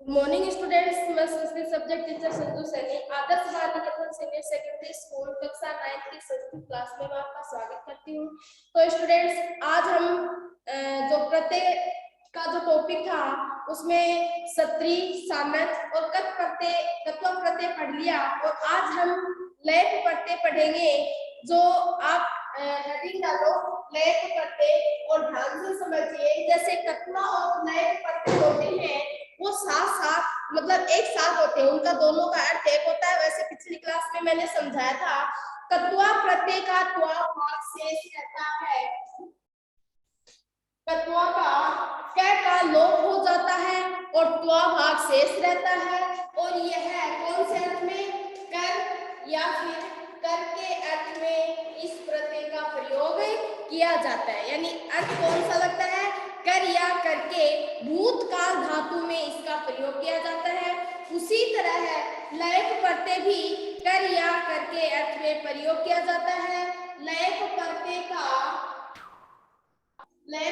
Good morning students, मैं Sanskrit subject teacher Sanju Saini आदर्श बालिका senior secondary school कक्षा 9 की संस्कृत क्लास में मैं आपका स्वागत करती हूँ। तो स्टूडेंट्स, आज हम जो प्रत्यय का जो टॉपिक था उसमें सत्री, सामंत और कत प्रत्यय, तत्व प्रत्यय पढ़ लिया और आज हम लय प्रत्यय पढ़ेंगे। जो आप हेडिंग डालो लय प्रत्यय और ध्यान से समझिए। जैसे कत्वा और लय प्रत्यय होते हैं वो साथ साथ मतलब एक साथ होते हैं, उनका दोनों का अर्थ एक होता है। वैसे पिछली क्लास में मैंने समझाया था कत्वा प्रत्यय का त्वा भाग शेष रहता है, कत्वा का क का लोप हो जाता है और त्वा भाग शेष रहता है। और यह कौन से अर्थ में, कर या फिर कर के अर्थ में इस प्रत्यय का प्रयोग किया जाता है। यानी अर्थ कौन सा लगता है, कर या करके भूतकाल धातु में इसका प्रयोग किया जाता है। उसी तरह है लयक प्रत्यय भी कर या करके अर्थ में प्रयोग किया जाता है। लयक प्रत्यय का लय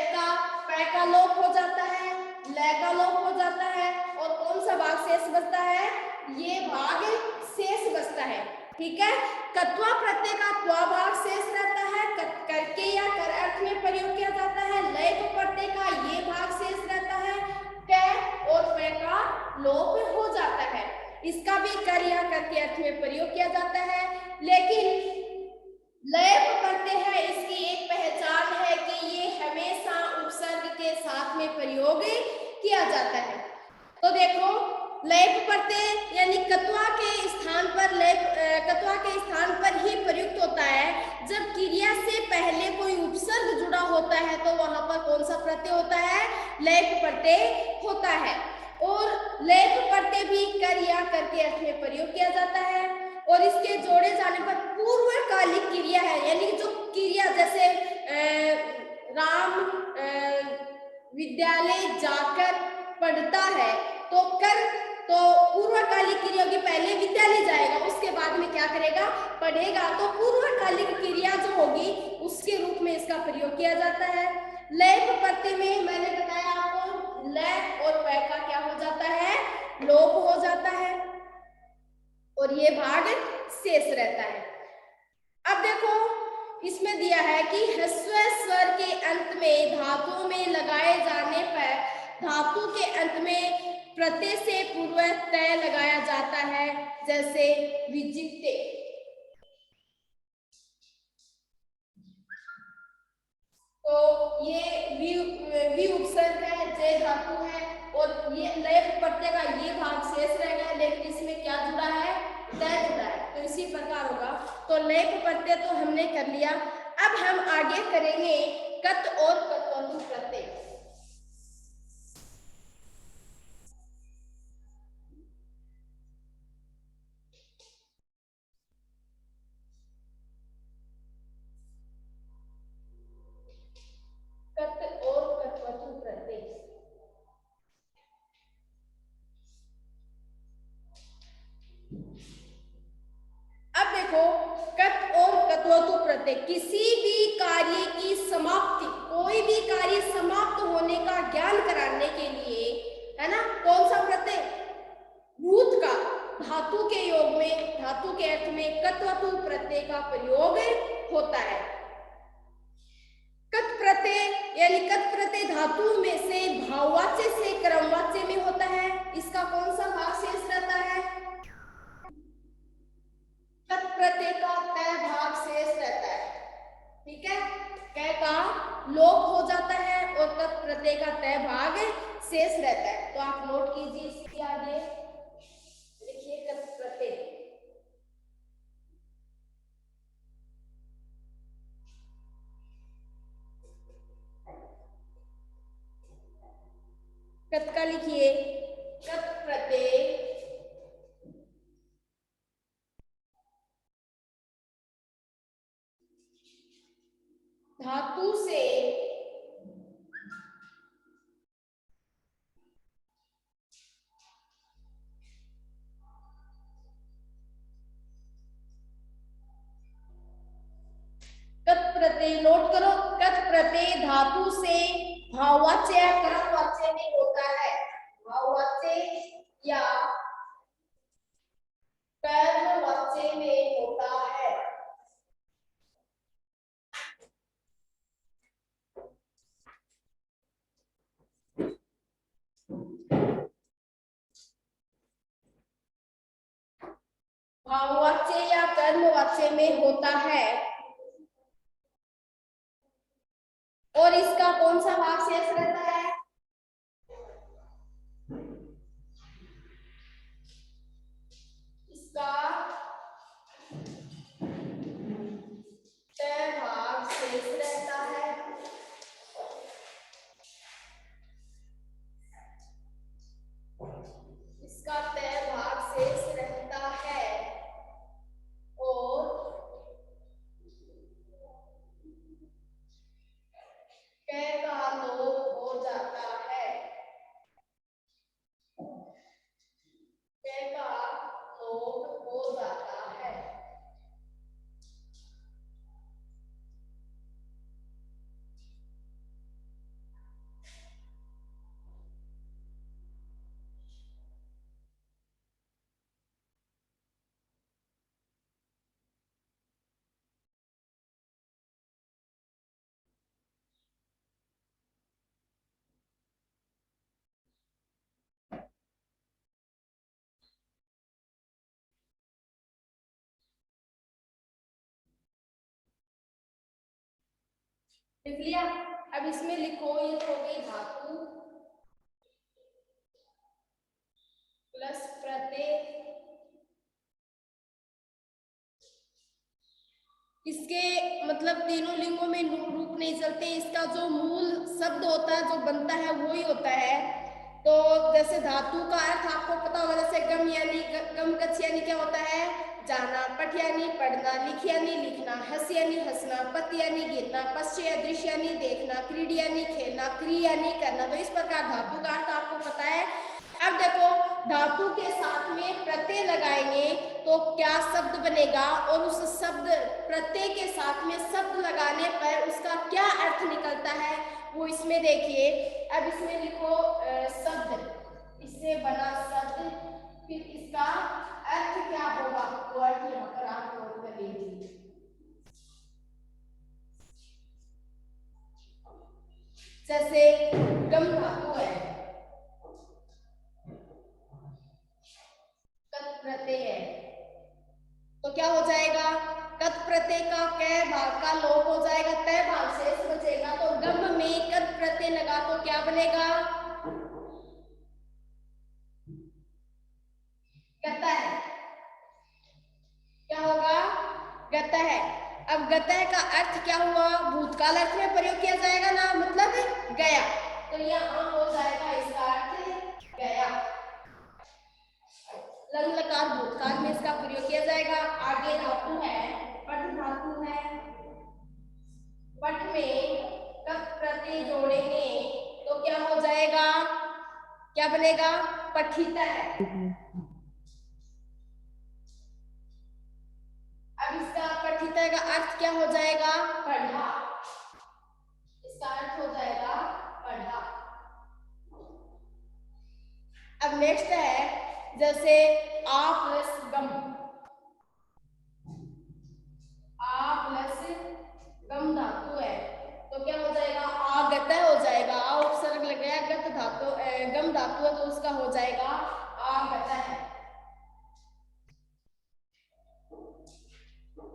का लोप हो जाता है, लय का लोप हो जाता है और कौन सा भाग शेष बचता है, ये भाग शेष बचता है। ठीक है, कत्वा प्रत्यय का त्वा भाग शेष रहता है, करके या कर अर्थ में प्रयोग किया जाता है। लय प्रत्यय का ये भाग शेष रहता है, क और प का लोप हो जाता है। इसका भी कर या करके अर्थ में प्रयोग किया जाता है। लेकिन लय प्रत्यय है, इसकी एक पहचान है कि ये हमेशा उपसर्ग के साथ में प्रयोग किया जाता है। तो देखो लय प्रत्यय यानी कत्वा के स्थान पर कत्वा के स्थान पर ही प्रयुक्त होता है। जब क्रिया से पहले कोई उपसर्ग जुड़ा होता है तो वहां पर कौन सा प्रत्यय होता है, लय प्रत्यय होता है। और लय प्रत्यय भी कर या करके अर्थ में प्रयोग किया जाता है और इसके जोड़े जाने पर पूर्वकालिक क्रिया है, यानी जो क्रिया जैसे राम विद्यालय जाकर पढ़ता है तो कर, तो पूर्वकालिक क्रिया की पहले विद्यालय जाएगा, उसके बाद में क्या करेगा, पढ़ेगा। तो पूर्वकालिक क्रिया जो होगी उसके रूप में इसका प्रयोग किया जाता है। लय प्रत्यय में मैंने बताया आपको लय और प का क्या हो जाता है, लोप हो जाता है और ये भाग शेष रहता है। अब देखो इसमें दिया है कि ह्रस्व स्वर के अंत में धातुओं में लगाए जाने पर धातु के अंत में प्रत्यय से पूर्व तय लगाया जाता है। जैसे विजिते, तो ये वि उपसर्ग है, जय धातु है और ये लय प्रत्यय का ये भाग शेष रह गया, लेकिन इसमें क्या जुड़ा है, तय जुड़ा है। तो इसी प्रकार होगा। तो लय प्रत्यय तो हमने कर लिया। अब हम आगे करेंगे कत और कत्वतु प्रत्यय। कत और कत्वतु प्रत्यय, अब देखो कत और कत्वतु प्रत्यय किसी भी कार्य की समाप्ति, कोई भी कार्य समाप्त होने का ज्ञान कराने के लिए, है ना, कौन सा प्रत्यय, भूत का धातु के योग में, धातु के अर्थ में कत्वतु प्रत्यय का प्रयोग होता है। कत प्रत्यय यानी कत प्रत्यय धातु में से भाववाच्य से क्रमवाच्य में होता है। इसका कौन सा भाग शेष रहता है, कत प्रत्यय का तय भाग शेष रहता है। ठीक है, क का लोप हो जाता है और कत प्रत्यय का तय भाग शेष रहता है। तो आप नोट कीजिए, इसके आगे लिखिए कत प्रत्यय। कत का लिखिए कत प्रत्यय धातु से कत प्रत्यय, नोट करो, कत प्रत्यय धातु से भाववाच्य क्रमवाच्य में होता है। भाववाच्य बच्चे में होता है और इसका कौन सा भाग शेष रहता है? इसका तय भाग शेष रहता है। इसका तय भाग शेष रहता है और कै का लोप हो जाता है। कै का लोप हो जाता है। लिख लिया? अब इसमें लिखो, ये हो गई धातु प्लस प्रत्यय। इसके मतलब तीनों लिंगों में रूप नहीं चलते, इसका जो मूल शब्द होता है, जो बनता है, वो ही होता है। तो जैसे धातु का अर्थ आपको पता होगा, जैसे गम यानी गम कच्छ यानी क्या होता है? जाना, पठ यानी पढ़ना, लिख यानी लिखना, हंस यानी हंसना, पत यानी गिरना, पश्य दृश्य यानी देखना, क्रीड यानी खेलना, क्री यानी करना। तो इस प्रकार धातु का अर्थ आपको पता है। अब देखो, धातु के साथ में प्रत्यय लगाएंगे तो क्या शब्द बनेगा, और उस शब्द प्रत्यय के साथ में शब्द लगाने पर उसका क्या अर्थ निकलता है, वो इसमें देखिए। अब इसमें लिखो शब्द, इससे बना शब्द, फिर इसका अर्थ क्या होगा, वो अर्थ यहाँ पर आप नोट कर लीजिए। जैसे गम धातु है, कत प्रत्यय है, तो क्या हो जाएगा? कत प्रत्यय का कै भाग का लोप हो जाएगा, तय भाग शेष बचेगा। तो गम में कत प्रत्यय लगा तो क्या बनेगा? गता है। क्या होगा? गता है। अब गता का अर्थ क्या हुआ? भूतकाल अर्थ में प्रयोग किया जाएगा ना, मतलब गया। तो यहाँ हो जाएगा इसका अर्थ गया। लंग लकार भूतकाल में इसका प्रयोग किया जाएगा। आगे धातु है, पठ धातु है। पठ में कत प्रत्यय जोड़ेंगे तो क्या हो जाएगा? क्या बनेगा? पठित है। अब इसका पठित का अर्थ क्या हो जाएगा? पढ़ा। इसका अर्थ हो जाएगा पढ़ा। अब नेक्स्ट है, जैसे आ प्लस गम, आ प्लस गम धातु है, तो क्या हो जाएगा? आगत हो जाएगा। आ उपसर्ग लग गया, गत धातु गम धातु है, तो उसका हो जाएगा आगत है।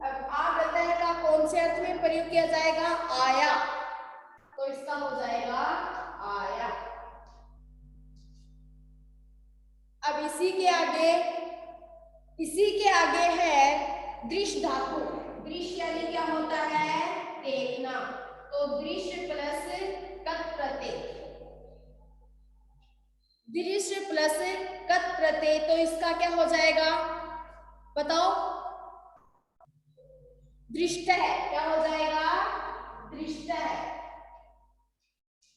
अब आगत का कौन से अर्थ में प्रयोग किया जाएगा? आया, तो इसका हो जाएगा आया। अब इसी के आगे है दृश्य धातु। दृश्य यानी क्या होता है? देखना। तो दृश्य प्लस कत प्रत्यय, दृश्य प्लस कत प्रत्यय, तो इसका क्या हो जाएगा बताओ? दृष्ट है। क्या हो जाएगा? दृष्ट है।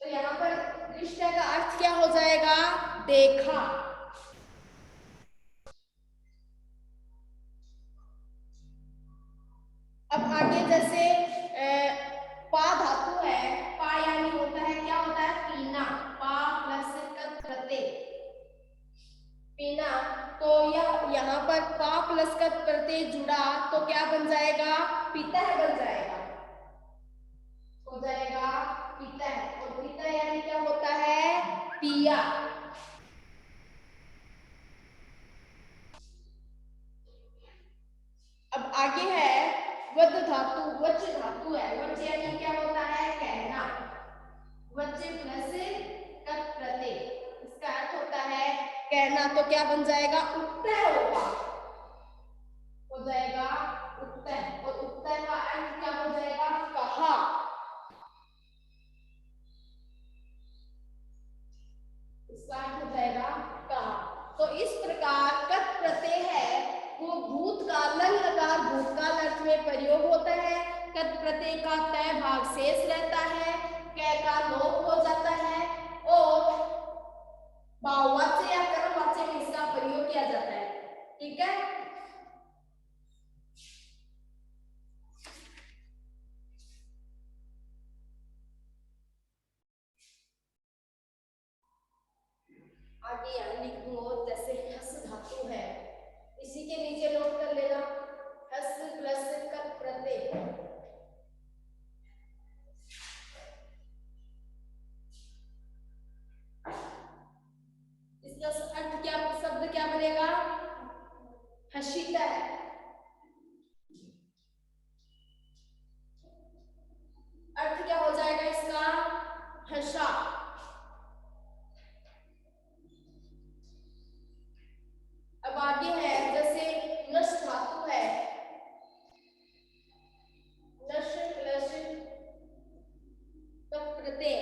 तो यहाँ पर दृष्ट का अर्थ क्या हो जाएगा? देखा। अब आगे जैसे पा धातु है, पा यानी होता है, क्या होता है? पीना। पा प्लस कत प्रत्यय, पीना। तो यह यहाँ पर पा प्लस कत प्रत्यय जुड़ा तो क्या बन जाएगा? पिता बन जाएगा। हो जाएगा पिता। और पिता यानी क्या होता है? पिया। अब आगे है रहना, तो क्या बन जाएगा? उत्तर होगा, हो जाएगा उत्तर। और उत्तर का अर्थ क्या हो जाएगा? कहा। इसका अर्थ हो जाएगा कहा। तो इस प्रकार कत प्रत्यय है वो भूतकाल लगातार भूतकाल अर्थ में प्रयोग होता है। कत प्रत्यय का तय भाग शेष रहता है, कै का लोप हो जाता है और बहुवचन या कर्मवाच्य में इसका प्रयोग किया जाता है। ठीक है, आगे लिख दूं जैसे हस धातु है, इसी के नीचे नोट कर लेना हस प्लस कत प्रत्यय। इसका अर्थ क्या, शब्द क्या बनेगा? हसीता है। अर्थ क्या हो जाएगा इसका? हंसा। अब आगे है जैसे नश धातु है, नश प्लस प्रत्यय।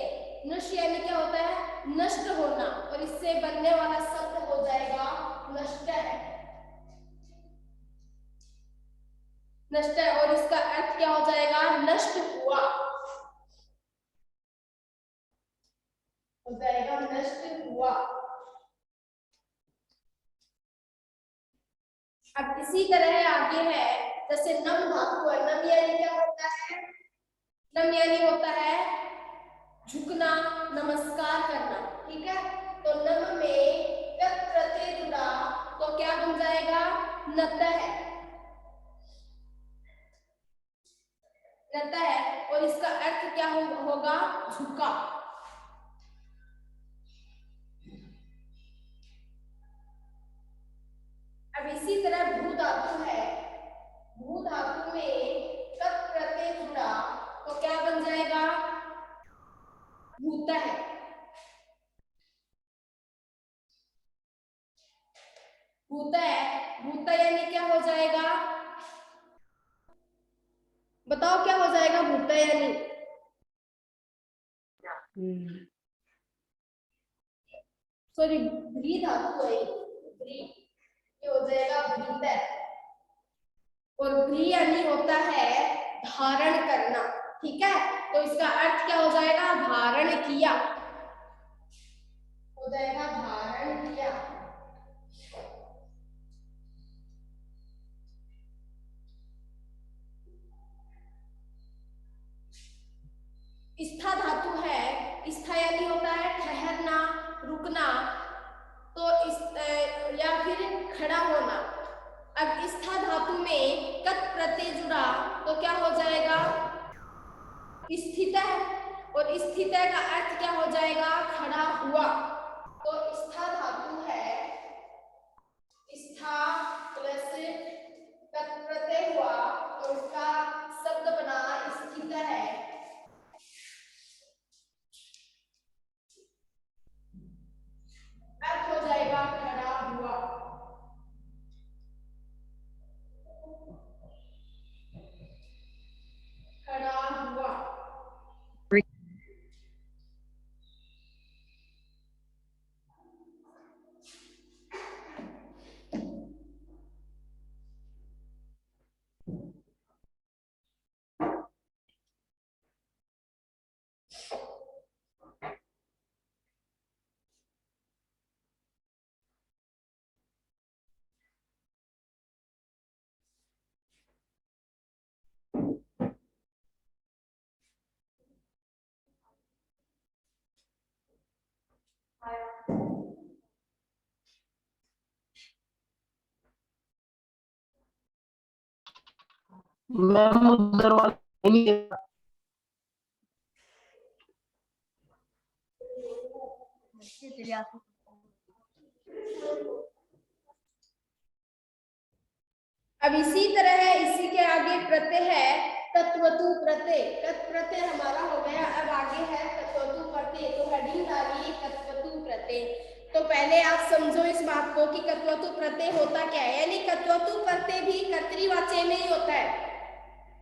नश यानी क्या होता है? नष्ट होना, और इससे बनने वाला शब्द हो जाएगा नष्ट है। नष्ट है, और इसका अर्थ क्या हो जाएगा? नष्ट हुआ, हो जाएगा नष्ट हुआ। अब इसी तरह आगे है जैसे नम धातु है, नम यानी क्या होता है? नम यानी होता है झुकना, नमस्कार करना। ठीक है, तो नम में कत प्रत्यय जुड़ा तो क्या बन जाएगा? नतः है, नतः है, और इसका अर्थ क्या होगा? झुका। अब इसी तरह भू धातु है, भू धातु में कत प्रत्यय जुड़ा तो क्या बन जाएगा? भूता है। भूता है, भूता यानी क्या हो जाएगा? बताओ क्या हो जाएगा भूता यानी? सॉरी, भ्री धातु है, भ्री, ये हो जाएगा भ्रीतर। और भ्री यानी होता है धारण करना। ठीक है, तो इसका अर्थ क्या हो जाएगा? धारण किया, हो जाएगा धारण किया। स्था धातु है, स्था यानी होता है ठहरना, रुकना, तो इस या फिर खड़ा होना। अब स्था धातु में कत प्रत्यय जुड़ा तो क्या हो जाएगा? स्थित है, और स्थित का अर्थ क्या हो जाएगा? खड़ा हुआ। तो स्था धातु है, स्था प्लस कत प्रत्यय हुआ तो उसका शब्द बना स्थित है। अर्थ हो जाएगा खड़ा हुआ। खड़ा हुआ। मैम उधर वाला नहीं है। अब इसी तरह है, इसी के आगे प्रत्यय है तत्वतु प्रत्यय। तत् प्रत्यय हमारा हो गया। अब आगे है तत्वतु प्रत्यय, तो हेडिंग डालिए तत्वतु प्रत्यय। तो पहले आप समझो इस बात को कि कर्तृत्व प्रत्यय होता क्या है, यानी कर्तृत्व प्रत्यय भी कर्तृवाच्य में ही होता है।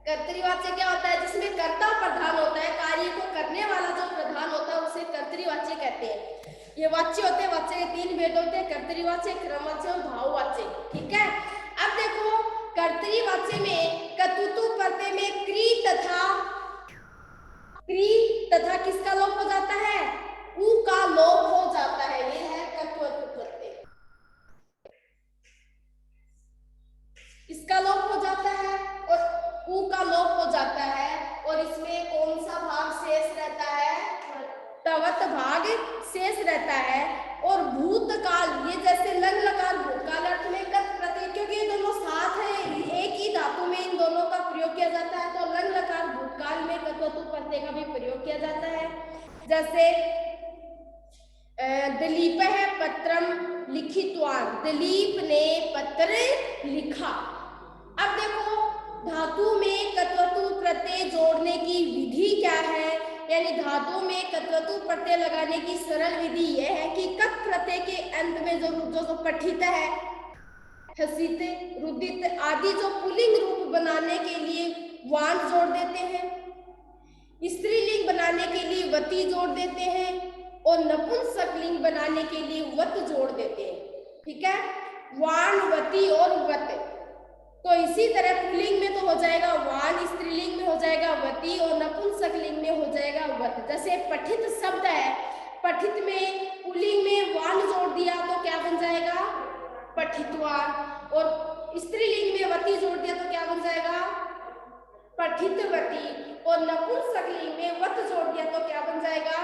कर्तृवाच्य क्या होता है? जिसमें कर्ता प्रधान होता है, कार्य को करने वाला जो प्रधान होता है उसे कर्तृवाच्य कहते हैं। ये वाच्य होते हैं, वाच्य के तीन भेद होते हैं, कर्तृवाच्य, क्रमवाच्य और भाववाच्य। ठीक है, अब देखो कर्तृवाच्य में कर्तृत्व प्रत्यय में क्री तथा किसका लोप हो जाता है? उ का लोप हो जाता है। ये है कर्तृत्व प्रत्यय, इसका लोप हो जाता है और उ का लोप हो जाता है। और इसमें कौन सा भाग शेष रहता है? तवत भाग शेष रहता है। और भूतकाल, ये जैसे लंग लकार भूतकाल अर्थ में कत प्रत्यय, क्योंकि ये दोनों साथ हैं, एक ही धातु में इन दोनों का प्रयोग किया जाता है, तो लंग लकार भूतकाल में कर्तृत्व प्रत्यय का भी प्रयोग किया जाता है। जैसे दिलीप है पत्रम लिखितवान, दिलीप ने पत्र लिखा। अब देखो धातु में कर्तृत्व प्रत्यय जोड़ने की विधि क्या है, यानी धातु में कर्तृत्व प्रत्यय लगाने की सरल विधि यह है कि कत प्रत्यय के अंत में जो पठित है, हसित, रुदित आदि जो पुल्लिंग रूप बनाने के लिए वान जोड़ देते हैं, स्त्रीलिंग बनाने के लिए वती जोड़ देते हैं और नपुंसकलिंग बनाने के लिए वत जोड़ देते हैं। ठीक है, वान, वती और वत। तो इसी तरह पुल्लिंग में तो हो जाएगा वान, स्त्रीलिंग में हो जाएगा वती और नपुंसकलिंग में हो जाएगा वत। जैसे पठित शब्द है, पठित में पुल्लिंग में वान जोड़ दिया तो क्या बन जाएगा? पठितवान। और स्त्रीलिंग में वती जोड़ दिया तो क्या बन जाएगा? पठितवती। और नपुंसकलिंग में वत जोड़ दिया तो क्या बन जाएगा?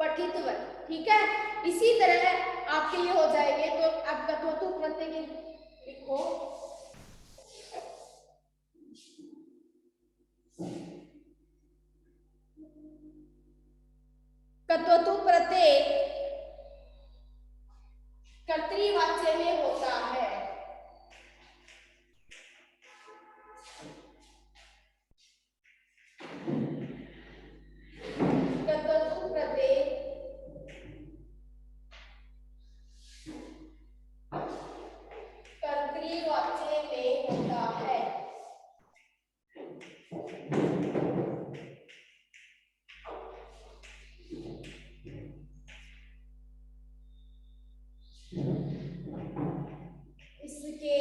पठितवत। ठीक है, इसी तरह आपके ये हो जाएंगे। तो अब कर्तृत्व प्रत्यय लिखो, कर्तृत्व प्रत्यय कर्तृवाच्य में होता है। कर्तृत्व प्रत्यय कर्तृवाच्य में होता है। इसके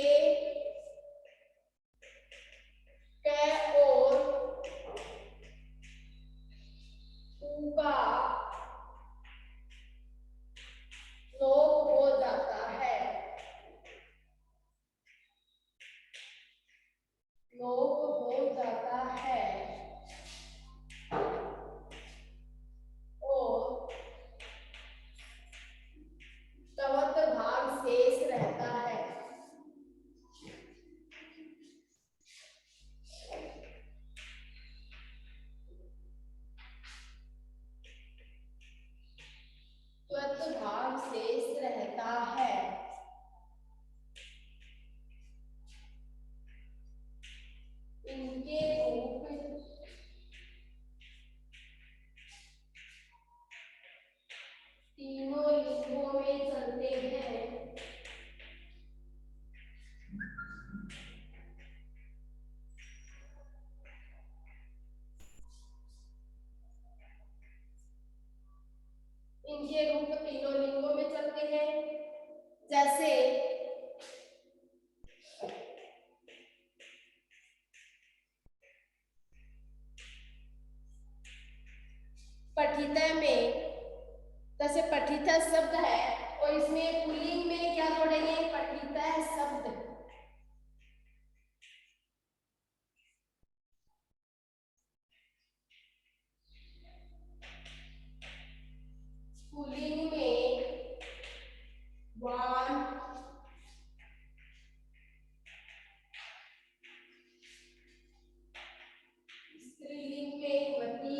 कै और उ का लोप हो जाता है, लोप हो जाता है और तवत भाग शेष रहता है। त्वत भाग शेष रहता है। इनके रूप तीनों लिंगों में चलते हैं। इनके रूप तीनों लिंगों में चलते हैं। जैसे पठित में, जैसे पठित शब्द है और इसमें पुल्लिंग में क्या जोड़ेंगे? पठित शब्द। पुल्लिंग में वान, स्त्रीलिंग में वती,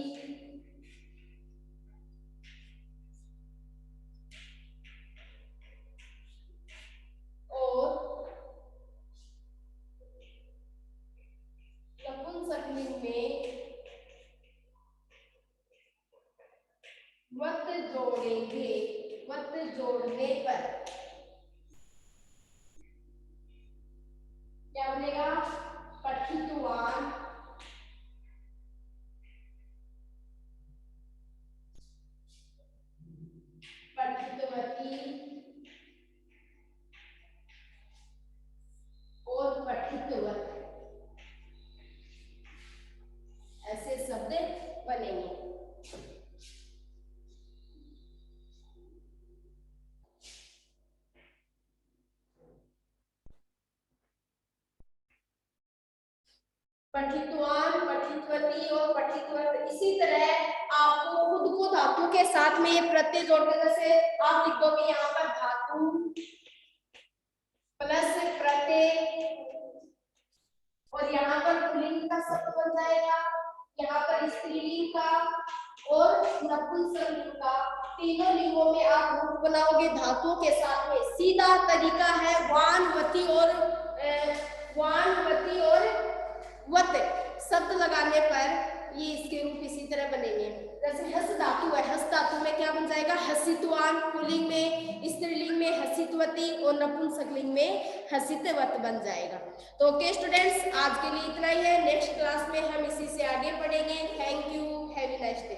और नपुंसकलिंग में वत जोड़ेंगे। वत जोड़ने पर क्या बनेगा? पठितवान, पठितवती और पठितवत, ऐसे शब्द बनेंगे। पठितवान, पठितवती और पठितवत। इसी तरह आपको खुद को धातु के साथ में ये प्रत्यय जोड़कर, जैसे आप लिख दोगे यहाँ पर धातु प्लस प्रत्यय और यहाँ पर पुल्लिंग का शब्द बन जाएगा, यहाँ पर स्त्रीलिंग का और नपुंसकलिंग का। तीनों लिंगों में आप रूप बनाओगे धातुओं के साथ में। सीधा तरीका है वानवती और वत शब्द लगाने पर ये इसके रूप इसी तरह बनेंगे। जैसे हस धातु है, हस धातु में क्या बन जाएगा? हसितवान, पुल्लिंग में, स्त्रीलिंग में हसितवती और नपुंसकलिंग में हसितवत बन जाएगा। तो ओके स्टूडेंट्स, आज के लिए इतना ही है। नेक्स्ट क्लास में हम इसी से आगे पढ़ेंगे। Thank you, have a nice day.